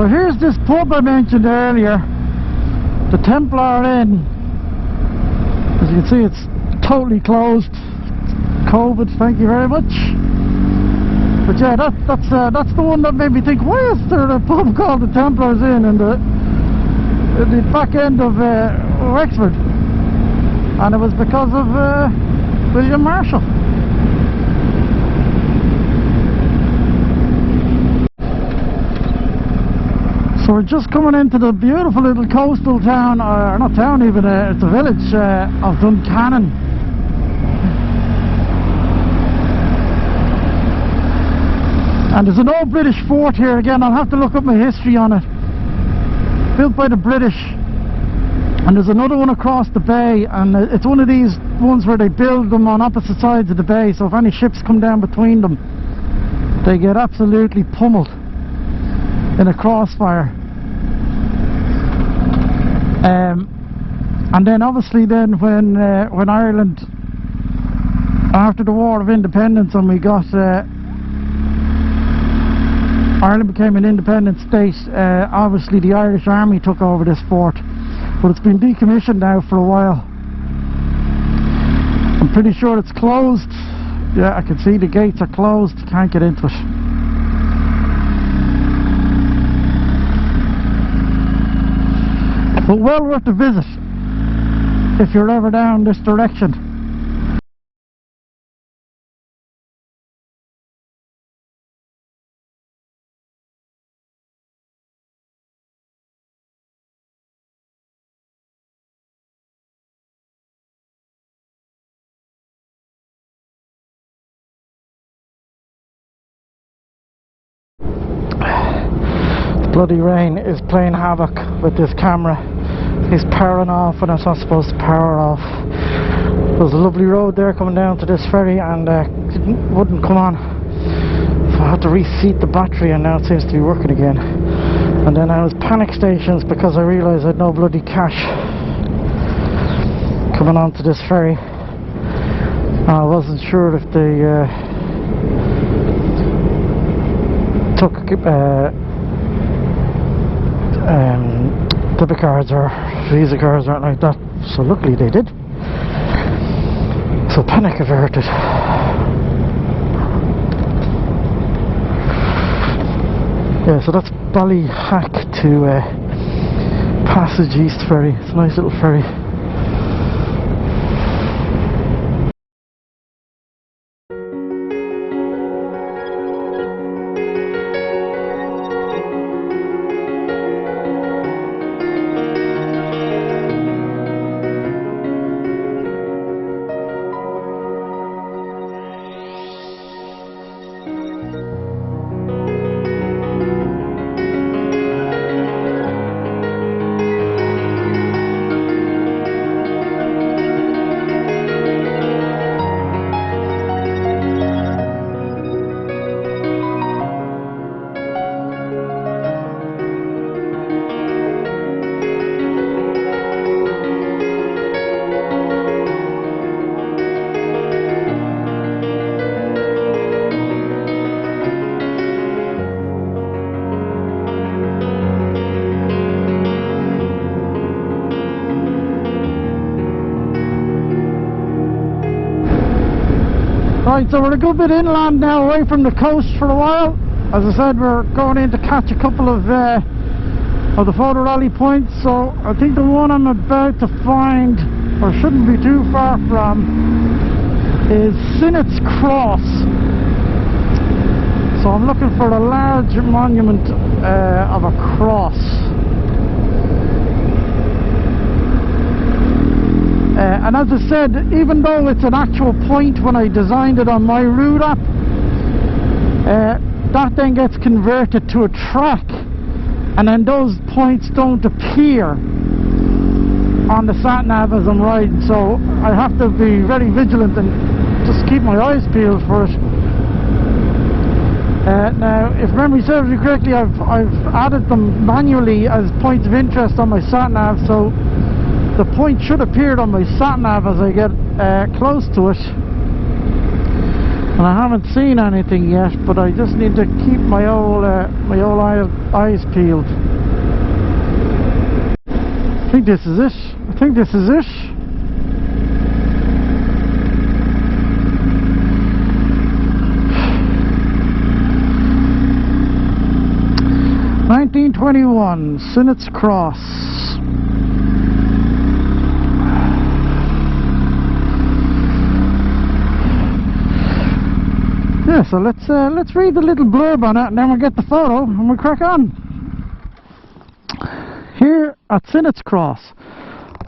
So here's this pub I mentioned earlier, the Templar Inn. As you can see, it's totally closed. COVID, thank you very much. But yeah, that's the one that made me think, why is there a pub called the Templars Inn in the back end of Wexford? And it was because of William Marshall. So we're just coming into the beautiful little coastal town, or not town even, it's a village of Duncannon. And there's an old British fort here again. I'll have to look up my history on it. Built by the British. And there's another one across the bay, and it's one of these ones where they build them on opposite sides of the bay, so if any ships come down between them, they get absolutely pummeled in a crossfire. And then obviously then when Ireland, after the War of Independence, and we got Ireland became an independent state, obviously the Irish Army took over this fort, but it's been decommissioned now for a while. I'm pretty sure it's closed. Yeah, I can see the gates are closed, can't get into it. But well worth a visit if you're ever down this direction. Bloody rain is playing havoc with this camera. It's powering off when it's not supposed to power off. There's a lovely road there coming down to this ferry, and wouldn't come on. So I had to reseat the battery, and now it seems to be working again. And then I was panic stations because I realised I had no bloody cash coming onto this ferry. I wasn't sure if they took debit cards or Visa cards or anything like that, so luckily they did. So panic averted. Yeah, so that's Ballyhack to Passage East Ferry. It's a nice little ferry. Right, so we're a good bit inland now, away from the coast for a while. As I said, we're going in to catch a couple of the photo rally points. So I think the one I'm about to find, or shouldn't be too far from, is Sinnett's Cross. So I'm looking for a large monument of a cross. And as I said, even though it's an actual point when I designed it on my route app, that then gets converted to a track, and then those points don't appear on the sat nav as I'm riding, so I have to be very vigilant and just keep my eyes peeled for it. Now, if memory serves me correctly, I've added them manually as points of interest on my sat nav, so the point should appear on my sat nav as I get close to it. And And I haven't seen anything yet, but I just need to keep my old eyes peeled. I think this is it. I think this is it. (1921) Sinnott's Cross. Yeah, so let's read the little blurb on it, and then we'll get the photo and we'll crack on. Here at Sinnott's Cross,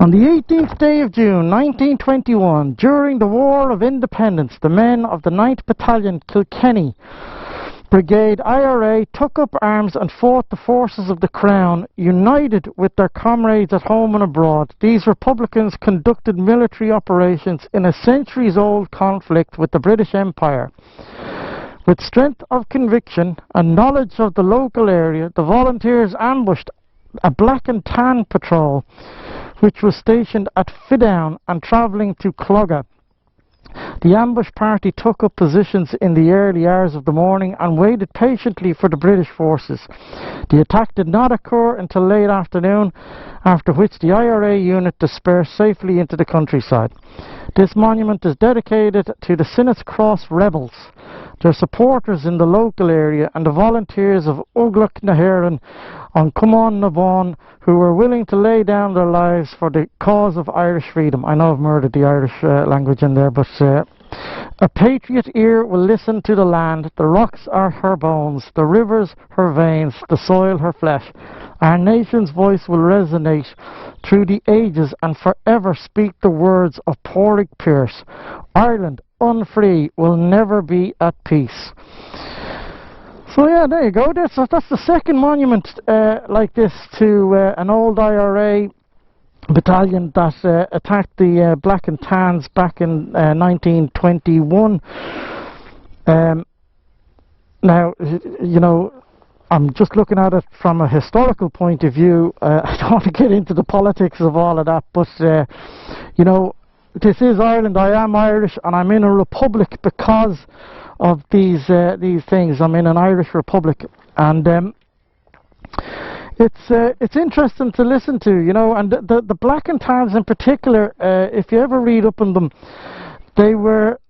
on the 18th day of June 1921, during the War of Independence, the men of the 9th Battalion Kilkenny Brigade IRA took up arms and fought the forces of the Crown, united with their comrades at home and abroad. These Republicans conducted military operations in a centuries-old conflict with the British Empire. With strength of conviction and knowledge of the local area, the volunteers ambushed a black and tan patrol which was stationed at Fidown and travelling to Clogher. The ambush party took up positions in the early hours of the morning and waited patiently for the British forces. The attack did not occur until late afternoon, after which the IRA unit dispersed safely into the countryside. This monument is dedicated to the Sinnott's Cross rebels, their supporters in the local area, and the volunteers of Uglach na hÉireann on Cumann na Bun, who were willing to lay down their lives for the cause of Irish freedom. I know I've murdered the Irish language in there, but a patriot ear will listen to the land. The rocks are her bones, the rivers her veins, the soil her flesh. Our nation's voice will resonate through the ages and forever speak the words of Pádraig Pearse. Ireland, unfree, will never be at peace. So yeah, there you go. That's the second monument like this to an old IRA battalion that attacked the Black and Tans back in 1921. Now, you know, I'm just looking at it from a historical point of view. I don't want to get into the politics of all of that, but you know, this is Ireland. I am Irish, and I'm in a republic because of these things. I'm in an Irish republic, and it's interesting to listen to, you know. And the Black and Tans in particular, if you ever read up on them, they were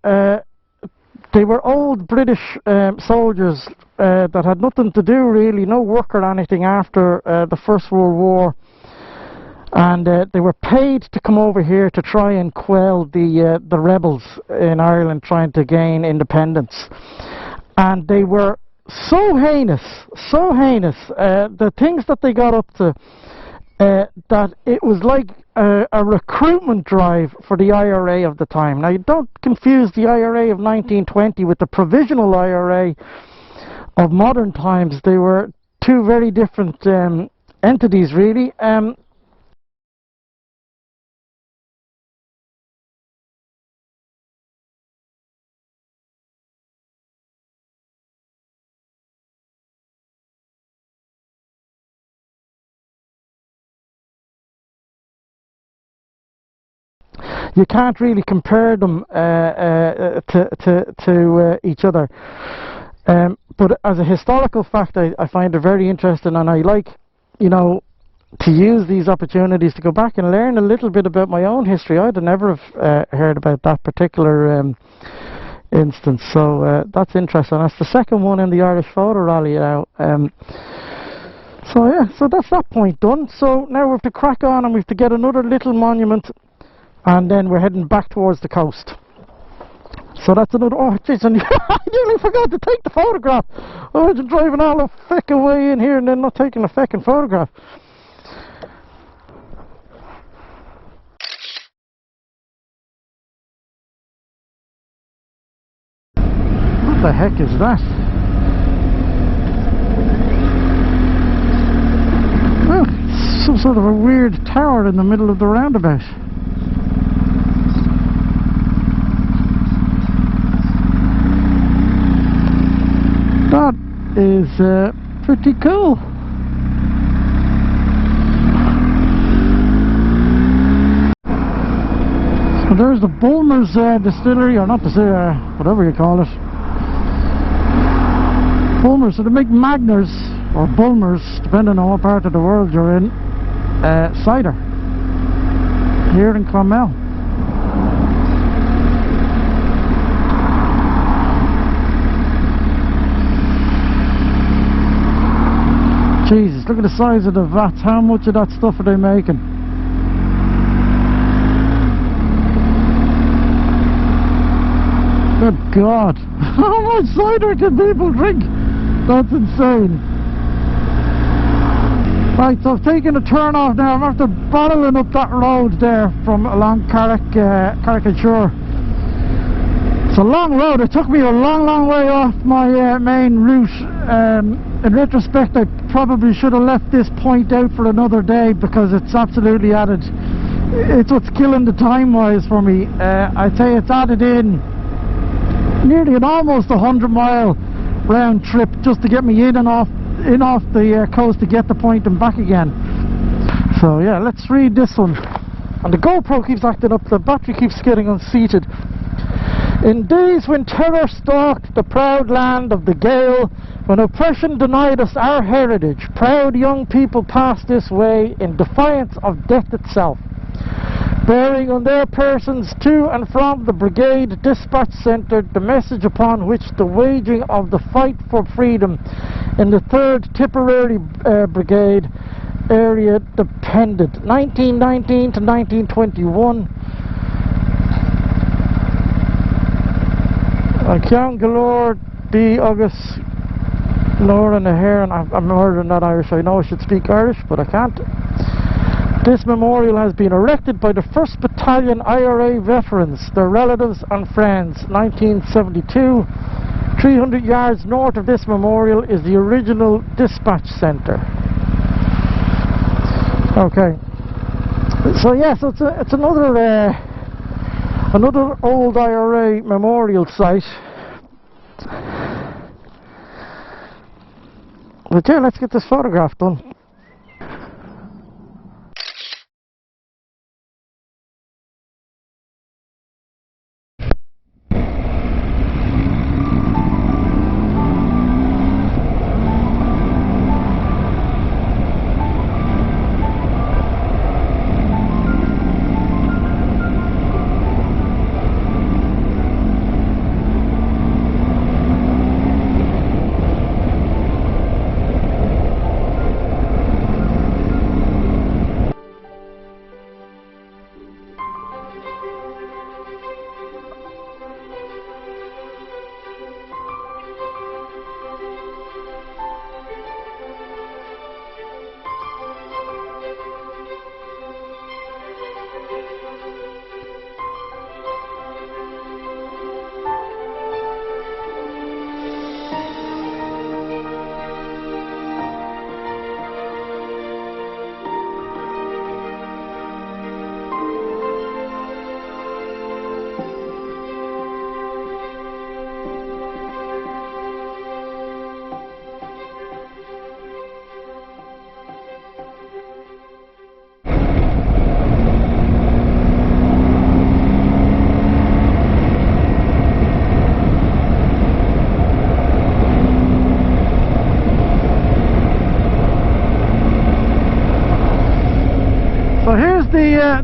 old British soldiers that had nothing to do, really, no work or anything after the First World War. And they were paid to come over here to try and quell the rebels in Ireland trying to gain independence. And they were so heinous, the things that they got up to, that it was like a recruitment drive for the IRA of the time. Now, you don't confuse the IRA of 1920 with the provisional IRA of modern times. They were two very different entities, really. You can't really compare them to each other. But as a historical fact, I find it very interesting, and I like, you know, to use these opportunities to go back and learn a little bit about my own history. I'd never have heard about that particular instance, so that's interesting. That's the second one in the Irish Photo Rally now. So yeah, so that's that point done. So now we have to crack on, and we have to get another little monument, and then we're heading back towards the coast. So that's another... Oh, jeez, I nearly forgot to take the photograph. Oh, I've been driving all the feckin' way in here and then not taking a feckin' photograph. What the heck is that? Oh, it's some sort of a weird tower in the middle of the roundabout. That is pretty cool. So there's the Boneless Distillery, or not the whatever you call it. Bulmers, so they make Magners or Bulmers, depending on what part of the world you're in, cider here in Clonmel. Jesus, look at the size of the vats. How much of that stuff are they making? Good God. How much cider can people drink? That's insane. Right, so I've taken a turn off now. I'm after bottling up that road there from along Carrick-on-Shore. It's a long road. It took me a long way off my main route. In retrospect, I probably should have left this point out for another day because it's absolutely added. It's what's killing the time-wise for me. I'd say it's added in nearly an almost 100-mile round trip just to get me in off the coast to get the point and back again. So yeah, let's read this one. And the GoPro keeps acting up. The battery keeps getting unseated. In days when terror stalked the proud land of the Gael, when oppression denied us our heritage, proud young people passed this way in defiance of death itself, bearing on their persons to and from the brigade dispatch centre the message upon which the waging of the fight for freedom in the 3rd Tipperary Brigade area depended. 1919 to 1921. I count galore D. August Laura and Heron. I'm murdering that Irish. I know I should speak Irish, but I can't. This memorial has been erected by the 1st Battalion IRA veterans, their relatives and friends. 1972. 300 yards north of this memorial is the original dispatch centre. Okay. So yes, it's another old IRA memorial site. But yeah, let's get this photograph done.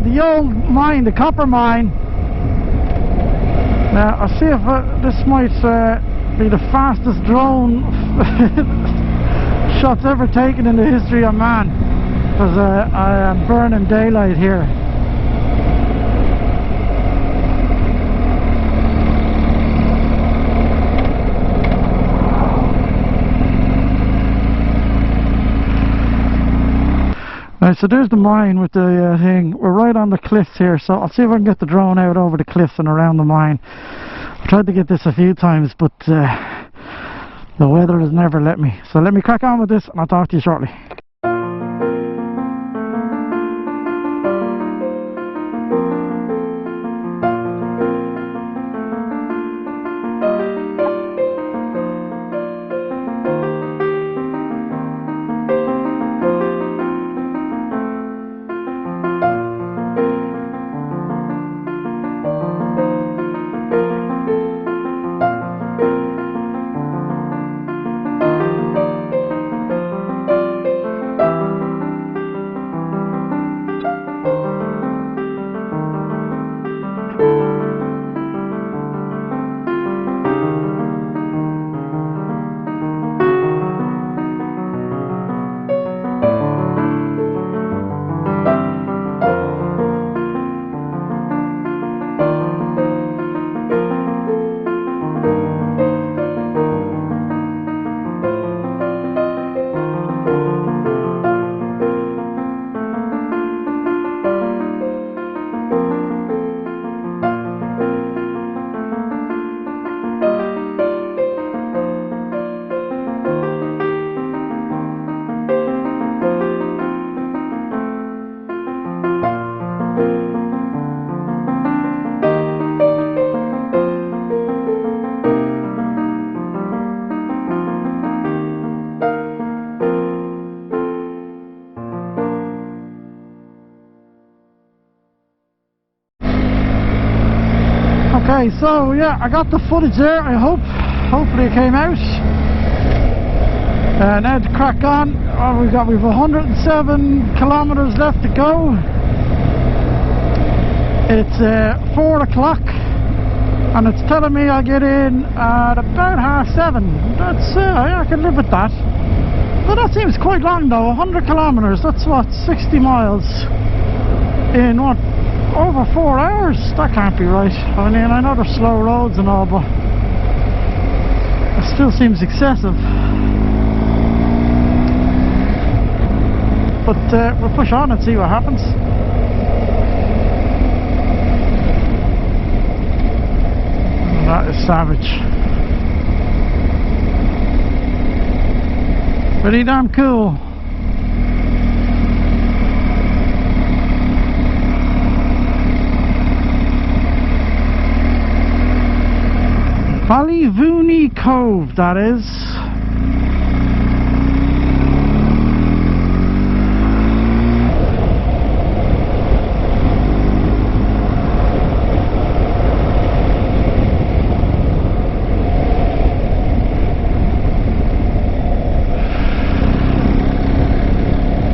The old mine, the copper mine. Now I'll see if this might be the fastest drone shots ever taken in the history of man, because I am burning daylight here. Right, so there's the mine with the thing. We're right on the cliffs here, so I'll see if I can get the drone out over the cliffs and around the mine. I've tried to get this a few times, but the weather has never let me. So let me crack on with this and I'll talk to you shortly. Okay, so yeah, I got the footage there, I hope. Hopefully it came out. Now to crack on. We've 107 kilometers left to go. It's 4 o'clock and it's telling me I'll get in at about 7:30. That's I can live with that. But that seems quite long though. 100 kilometers, that's what, 60 miles in what, over 4 hours? That can't be right. I mean, I know there's slow roads and all, but it still seems excessive. But we'll push on and see what happens. That is savage. Pretty damn cool. Ballyvooney Cobh, that is.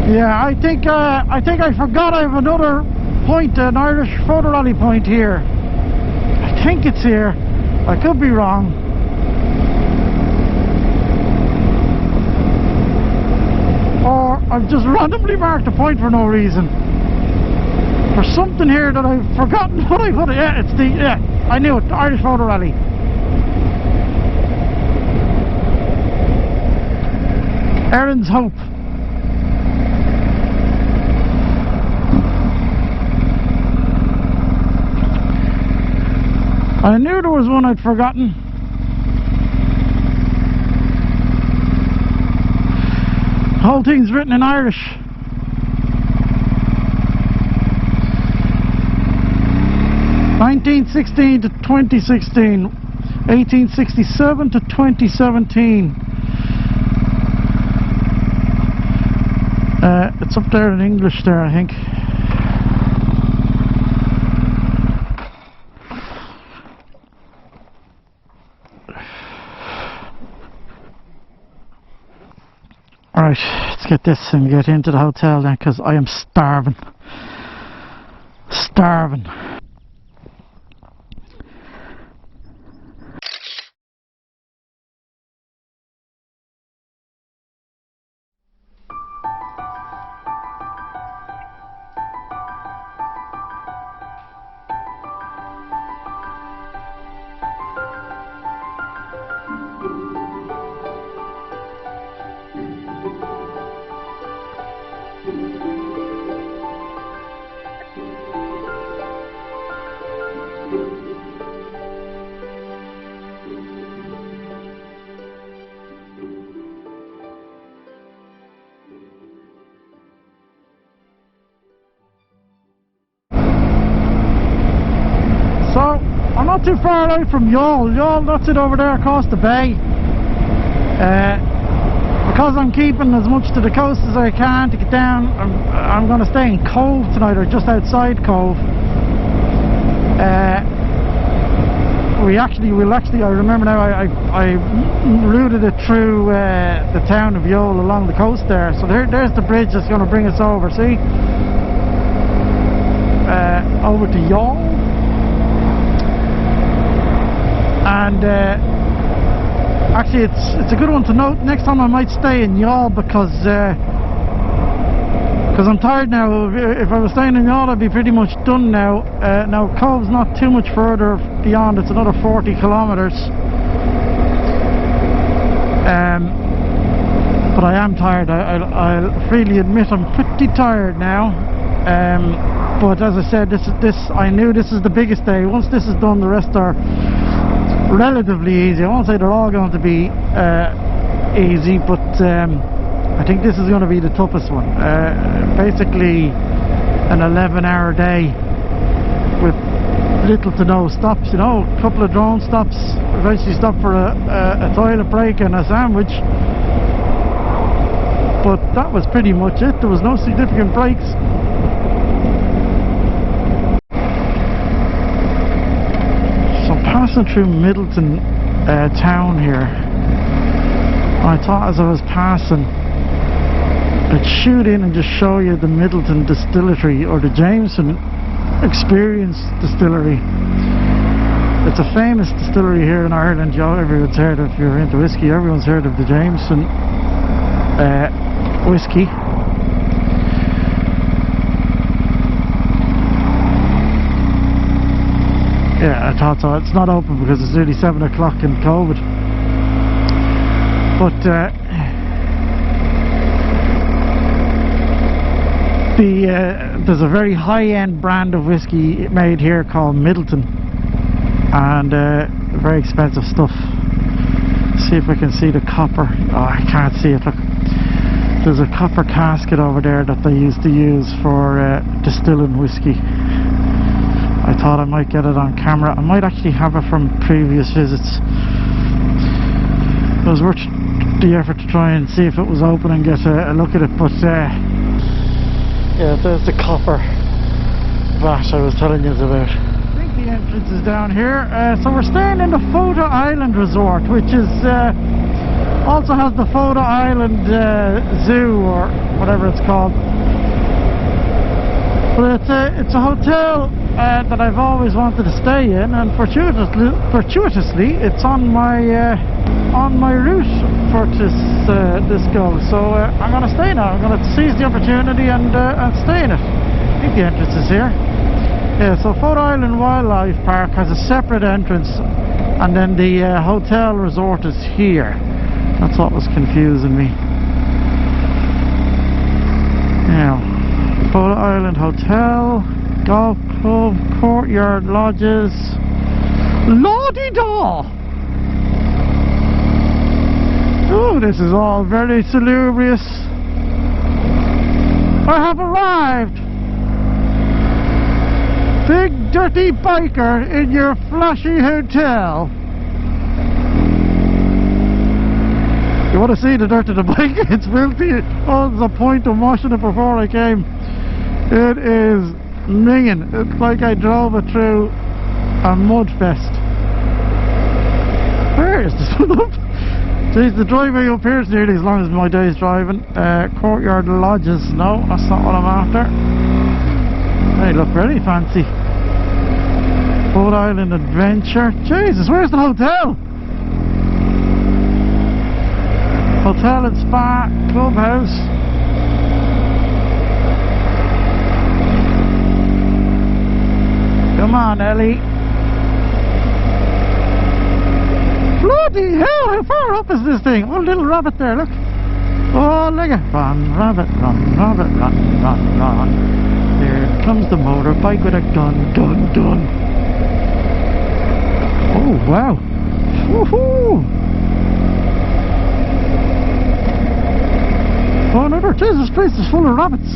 Yeah, I think I forgot I have another point, an Irish photo rally point here. I think it's here. I could be wrong. Or I've just randomly marked a point for no reason. There's something here that I've forgotten what I put it. Yeah, it's the, yeah, I knew it, the Irish photo rally. Erin's Hope. I knew there was one I'd forgotten. The whole thing's written in Irish. (1916 to 2016), 1867 to 2017. It's up there in English there, I think. Alright, let's get this and get into the hotel then, because I am starving. Starving. So, I'm not too far away from Youghal. Youghal, that's it over there across the bay. Because I'm keeping as much to the coast as I can to get down, I'm going to stay in Cobh tonight, or just outside Cobh. I remember now, I routed it through the town of Youghal along the coast there. So there's the bridge that's going to bring us over, see? Over to Youghal. And actually it's a good one to note. Next time I might stay in Youghal because I'm tired now. If I was staying in Youghal I'd be pretty much done now. Now Cobh's not too much further beyond, it's another 40 kilometers. But I am tired. I'll freely admit I'm pretty tired now. But as I said, I knew this is the biggest day. Once this is done, the rest are relatively easy. I won't say they're all going to be easy, but I think this is going to be the toughest one. Basically an 11-hour day with little to no stops, you know, a couple of drone stops, eventually stop for a toilet break and a sandwich, but that was pretty much it. There was no significant breaks. passing through Middleton town here. I thought as I was passing I'd shoot in and just show you the Middleton Distillery, or the Jameson Experience Distillery. It's a famous distillery here in Ireland. Everyone's heard of, if you're into whiskey, everyone's heard of the Jameson whiskey. Yeah, I thought so. It's not open because it's nearly 7 o'clock in Cobh. But there's a very high-end brand of whiskey made here called Middleton, and very expensive stuff. See if I can see the copper. Oh, I can't see it. Look, there's a copper casket over there that they used to use for distilling whiskey. I thought I might get it on camera. I might actually have it from previous visits. It was worth the effort to try and see if it was open and get a look at it, but yeah, there's the copper vat I was telling you about. I think the entrance is down here. So we're staying in the Foto Island Resort, which is also has the Foto Island Zoo, or whatever it's called. But it's a hotel that I've always wanted to stay in, and fortuitously it's on my route for this go. So I'm going to stay now. I'm going to seize the opportunity and stay in it. I think the entrance is here. Yeah, so Foto Island Wildlife Park has a separate entrance, and then the hotel resort is here. That's what was confusing me. Now, Foto Island Hotel, golf club, courtyard lodges. La-di-da! Oh, this is all very salubrious. I have arrived! Big dirty biker in your flashy hotel. You want to see the dirt of the bike? It's filthy. Oh, there's a point of washing it before I came. It is minging. It's like I drove it through a mud fest. Where is this one up? Jeez, the driveway up here is nearly as long as my day's driving. Courtyard lodges. No, that's not what I'm after. They look very fancy. Foto Island Adventure. Jesus, where's the hotel? Hotel and Spa, Clubhouse. Come on, Ellie. Bloody hell, how far up is this thing? Oh, little rabbit there, look. Oh, look at run, rabbit, run, run, run. There comes the motorbike with a gun, gun, gun. Oh, wow. Woohoo! Oh, another. Jeez, this place is full of rabbits.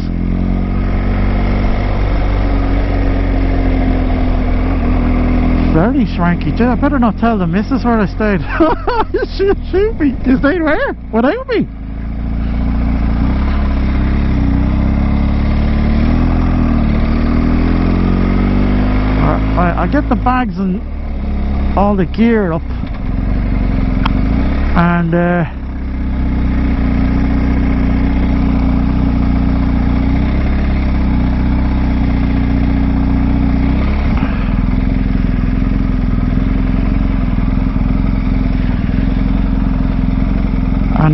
Very swanky. I better not tell the missus where I stayed. She'll shoot me. You stayed where? Without me? I'll get the bags and all the gear up, and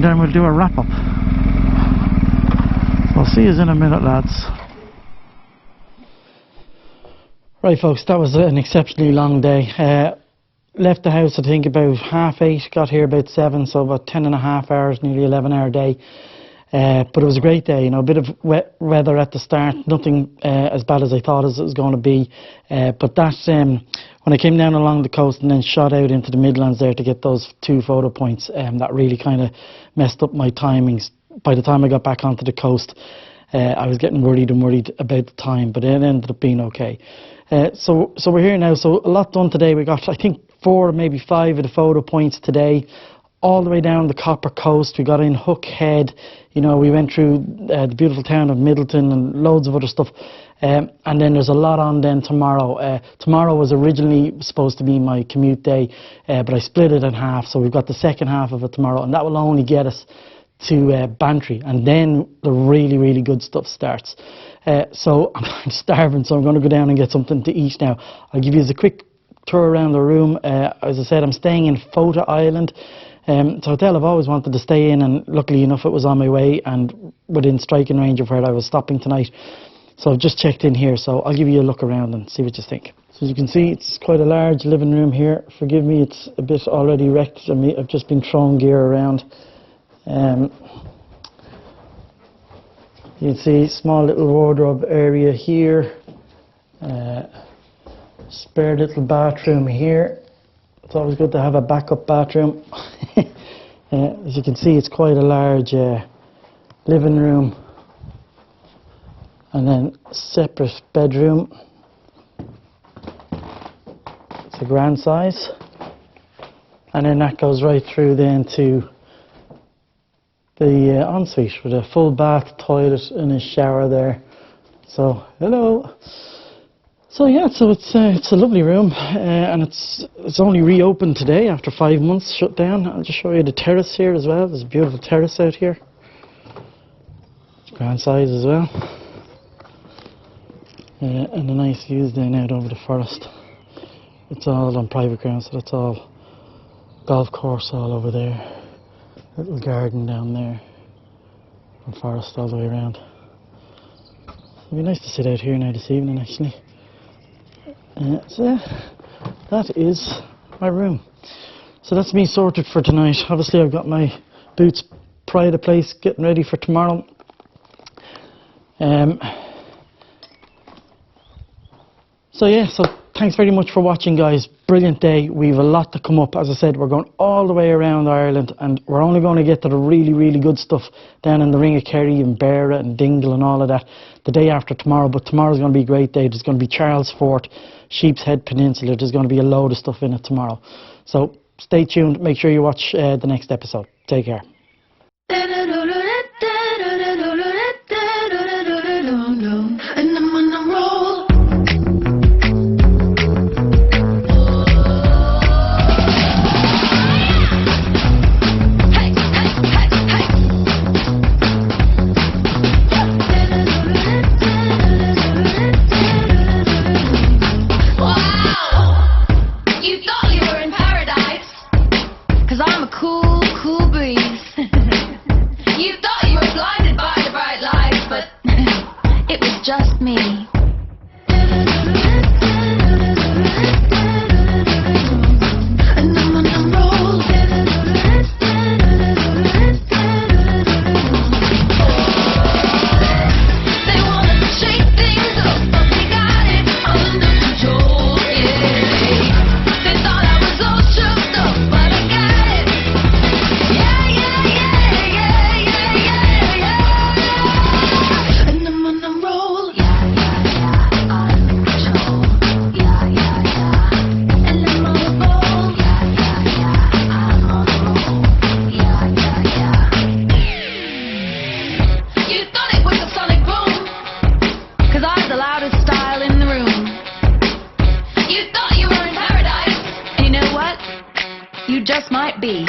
then we'll do a wrap-up. I'll see you in a minute, lads. Right, folks, that was an exceptionally long day. Left the house I think about 8:30, got here about 7, so about 10.5 hours, nearly 11-hour day. But it was a great day, you know, a bit of wet weather at the start, nothing as bad as I thought as it was going to be. But that, when I came down along the coast and then shot out into the Midlands there to get those 2 photo points, that really kind of messed up my timings. By the time I got back onto the coast, I was getting worried about the time, but it ended up being okay. So we're here now, so a lot done today. We got, I think, 4 or maybe 5 of the photo points today, all the way down the Copper Coast. We got in Hook Head, you know, we went through the beautiful town of Middleton and loads of other stuff. And then there's a lot on then tomorrow. Tomorrow was originally supposed to be my commute day, but I split it in half, so we've got the second half of it tomorrow, and that will only get us to Bantry, and then the really, really good stuff starts. So I'm starving, so I'm going to go down and get something to eat now. I'll give you a quick tour around the room. As I said, I'm staying in Foto Island. It's a hotel I've always wanted to stay in, and luckily enough it was on my way and within striking range of where I was stopping tonight. So I've just checked in here, so I'll give you a look around and see what you think. So as you can see, it's quite a large living room here. Forgive me, it's a bit already wrecked. I've just been throwing gear around. You can see small little wardrobe area here. Spare little bathroom here. It's always good to have a backup bathroom. As you can see, it's quite a large living room. And then separate bedroom. It's a grand size. And then that goes right through then to the ensuite with a full bath, toilet and a shower there. So, hello. So yeah, so it's a lovely room, and it's only reopened today after 5 months shut down. I'll just show you the terrace here as well. There's a beautiful terrace out here. It's grand size as well. And a nice views then out over the forest. It's all on private ground, so that's all golf course all over there. Little garden down there, and forest all the way around. It'd be nice to sit out here now this evening, actually. So yeah, that is my room. So that's me sorted for tonight. Obviously I've got my boots prior to place, getting ready for tomorrow. So yeah, so thanks very much for watching, guys. Brilliant day. We've a lot to come up. As I said, we're going all the way around Ireland, and we're only going to get to the really, really good stuff down in the Ring of Kerry and Beara and Dingle and all of that the day after tomorrow. But tomorrow's going to be a great day. There's going to be Charles Fort, Sheep's Head Peninsula. There's going to be a load of stuff in it tomorrow. So stay tuned. Make sure you watch the next episode. Take care. Just me. You just might be.